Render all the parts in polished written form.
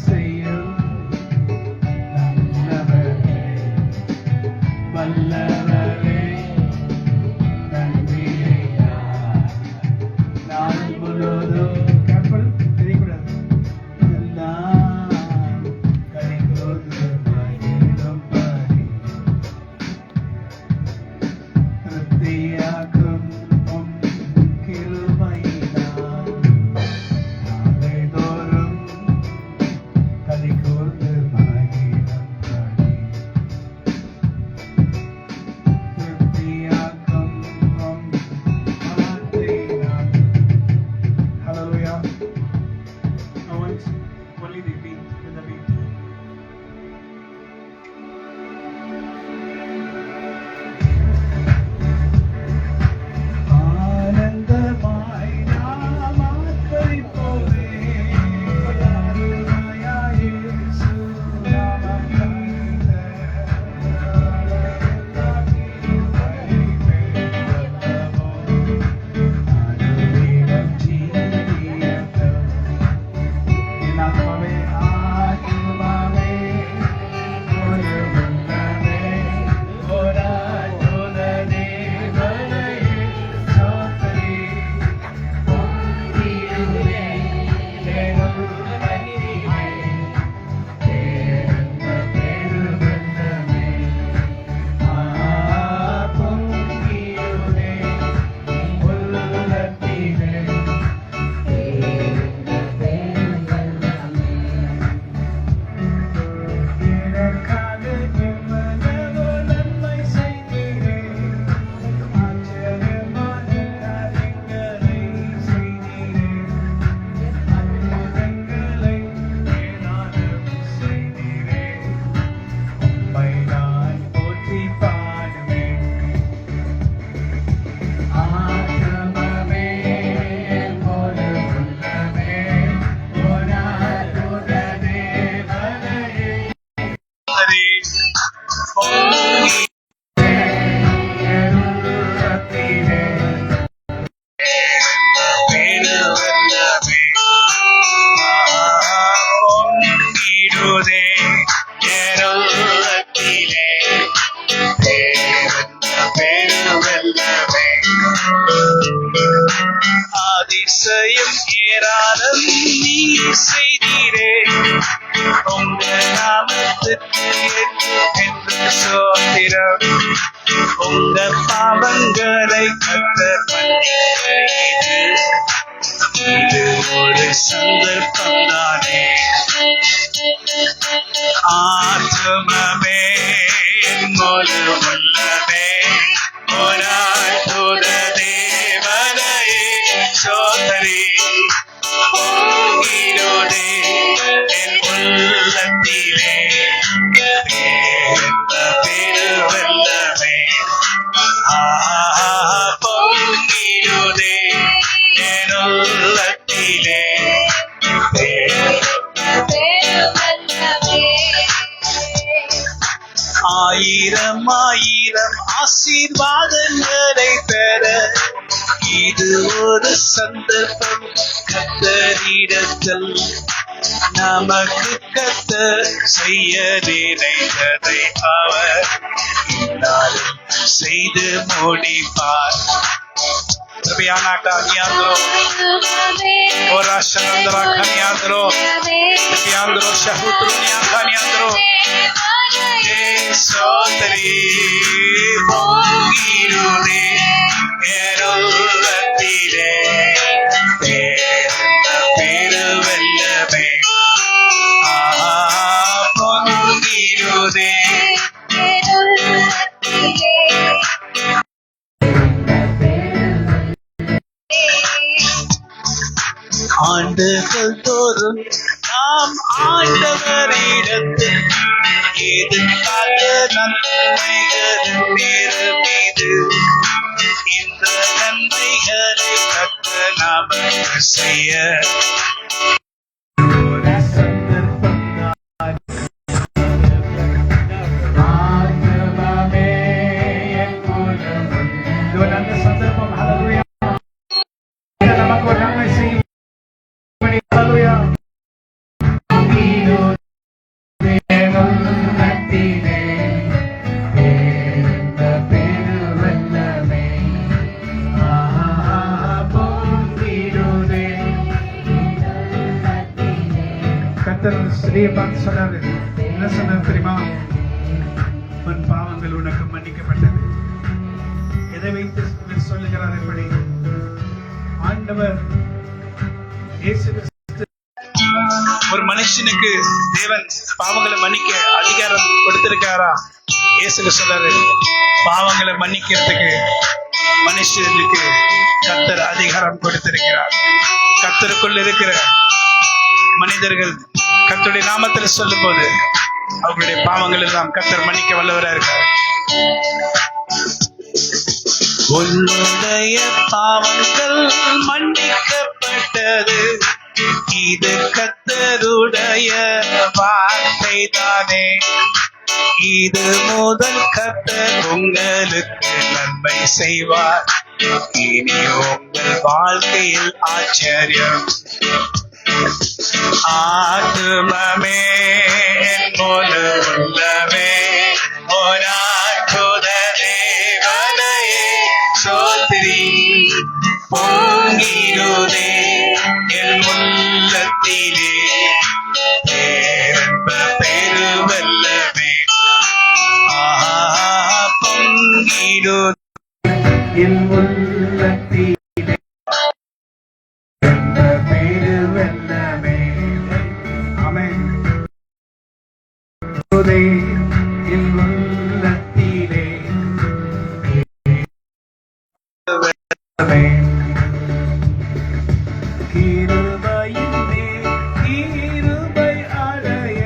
செய்யும் நல்லவரே, வல்லவரே, நன்றி ஐயா. நாள் முழுவதும் கேப்பல் தெரியக்கூடாது. எல்லாம் கனிகூர்ந்து மகிழும்படி திருப்தியாக்கும் உம் கிருபையினால் நாள்தோறும் கனிகூர்ந்து மகிழும்படி திருப்தியாக்கும் உம் வார்த்தையினால். Hallelujah. I want only the beat with the beat. ஆனந்தமாய் நாம் ஆர்ப்பரிப்போமே, அருமையாய் இயேசு நாமம் தந்த கிருபை அனுதினம் ஜீவியட்டும். என் ஆத்மாவே, ஆத்மாவே, ஒரு உள்ளமே, ஒரு அற்புத தேவனையே சோதரி. பொங்கிடுவே என் உள்ளத்திலே, தேவ பெருவெள்ளமே. பொங்கிடுவே உள்ளத்திலே, எனக்காக எவ்வளவோ நன்மை செய்தீரே, ஆச்சரியமான காரியங்களை செய்தீரே, அற்புதங்களை ஏராளம் செய்தீரே. உம்மை நான் போற்றி பாடுவேன். ஆத்மாவே, ஒரு உள்ளமே, ஒரு அற்புத தேவனையே அதிசயம் ஏராளம் நீர் செய்தீரே, உங்க நாமத்துக்கு என்று சோத்திரம். உங்க பாவங்களை கர்த்தர் மன்னிக்கிறார். இது ஒரு சந்தர்ப்பம் தானே. ஆத்மமே, முழு உள்ளமே, ஒரு அற்புத தேவனையே சோதரி. பொங்கிடுதே என் உள்ளத்திலே, தேவ பெருவெள்ளமே. பொங்கிடுதே என் உள்ளத்திலே, ஆயிரம் ஆயிரம் ஆசீர்வாதங்களை பெற இது ஒரு சந்தர்ப்பம் கர்த்தரிடத்தில். நமக்கு கர்த்தர் செய்ய நினைத்ததை அவர் இந்நாளில் செய்து முடிப்பார். Bianaka Niandro, Ora Shandra Kanyandro, Biandro Shahutru Niaka Niandro, Sotri Pongirude, Erulatire, Peruvellabe, Pongirude. ஆண்டுகள் தோறும் நாம் ஆண்டவரிடத்தில் எதிர்பார்த்த நன்மைகள் மீது இந்த நன்மைகளை கர்த்தர் நமக்கு செய்ய Hallelujah. கர்த்தர் ஸ்திரியை பார்த்து சொன்னாரு, என்ன சொன்னார் தெரியுமா? உன் பாவங்கள் உனக்கு மன்னிக்கப்பட்டது. எதை வைத்து சொல்லுகிறார்? எப்படி ஆண்டவர் இயேசு ஒரு மனுஷனுக்கு தேவன் பாவங்களை மன்னிக்க அதிகாரம் கொடுத்திருக்காரா? இயேசு சொல்றாரு, பாவங்களை மன்னிக்கிறதுக்கு மனுஷனுக்கு கர்த்தர் அதிகாரம் கொடுத்திருக்கிறார். கர்த்தருக்குள் இருக்கிற மனிதர்கள் கர்த்தருடைய நாமத்தில் சொல்லும் போது அவர்களுடைய பாவங்கள் எல்லாம் கர்த்தர் மன்னிக்க வல்லவரா இருக்கார். உன்னுடைய பாவங்கள் மன்னிக்கப்பட்டது, இது கர்த்தருடைய வார்த்தை தானே. இது முதல் கர்த்தர் உங்களுக்கு நன்மை செய்வார். இனி உங்கள் வாழ்க்கையில் ஆச்சரியம். ஆத்துமமே என் முழு உள்ளமே ஒராற்றுத தேவனையே சோத்ரி. பொங்கிடுதே என் உள்ளத்திலே பேரன்ப பெருவல்லமே. பொங்கிடுதே என் உள்ளத்திலே பெருவெல்லமே. ஆமென். என் உள்ளத்திலே கிருபையின் மேல் கிருபை அடைய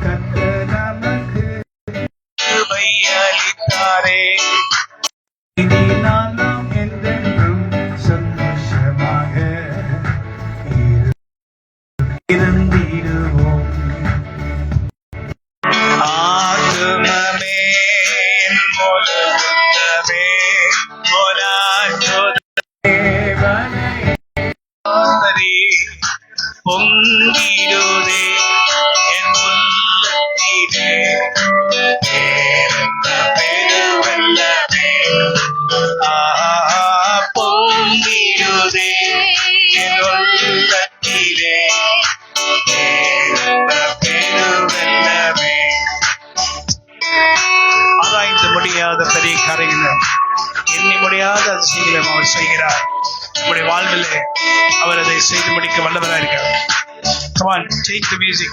கர்த்தர் நமக்கு கிருபை அளித்தாரே. இனி நாளும் என்றென்றும் சந்தோஷமாக இருந்திடுவோம். ஆத்துமமே என் முழு உள்ளமே ஒராற்றுத தேவனை சோத்ரி. பொங்கிடுதே என் உள்ளத்திலே பேரன்ப பெருவெல்லமே. பொங்கிடுதே என் உள்ளத்திலே பேரன்ப பெருவெல்லமே. ஆராய்ந்து முடியாத பெரிய காரியங்கள், எண்ணி முடியாத அதிசயங்களை அவர் செய்கிறார். உங்களுடைய வாழ்விலே அவர் அதை செய்து முடிக்க வல்லவராக இருக்கிறார். Come on, change the music.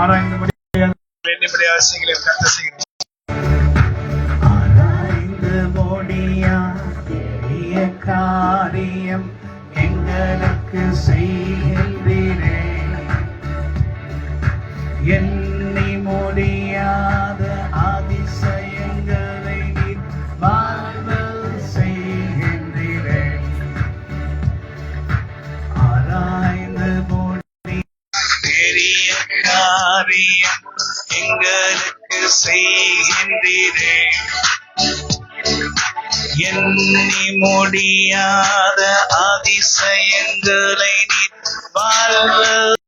ஆராய்ந்து முடியாத எண்ணி முடியாத அதிசயங்களை கர்த்தர் செய்கிறார். ஆராய்ந்து முடியாத பெரிய காரியம் எங்களுக்கு செய்கின்றீரே. எண்ணி முடியாத அதிசயங்களை நீர் வாழ்வில் செய்கின்றீரே. ஆராய்ந்து பெரிய காரியம் எங்களுக்கு செய்கின்றீரே. எண்ணி முடியாத அதிசயங்களை நீர் வாழ்வில்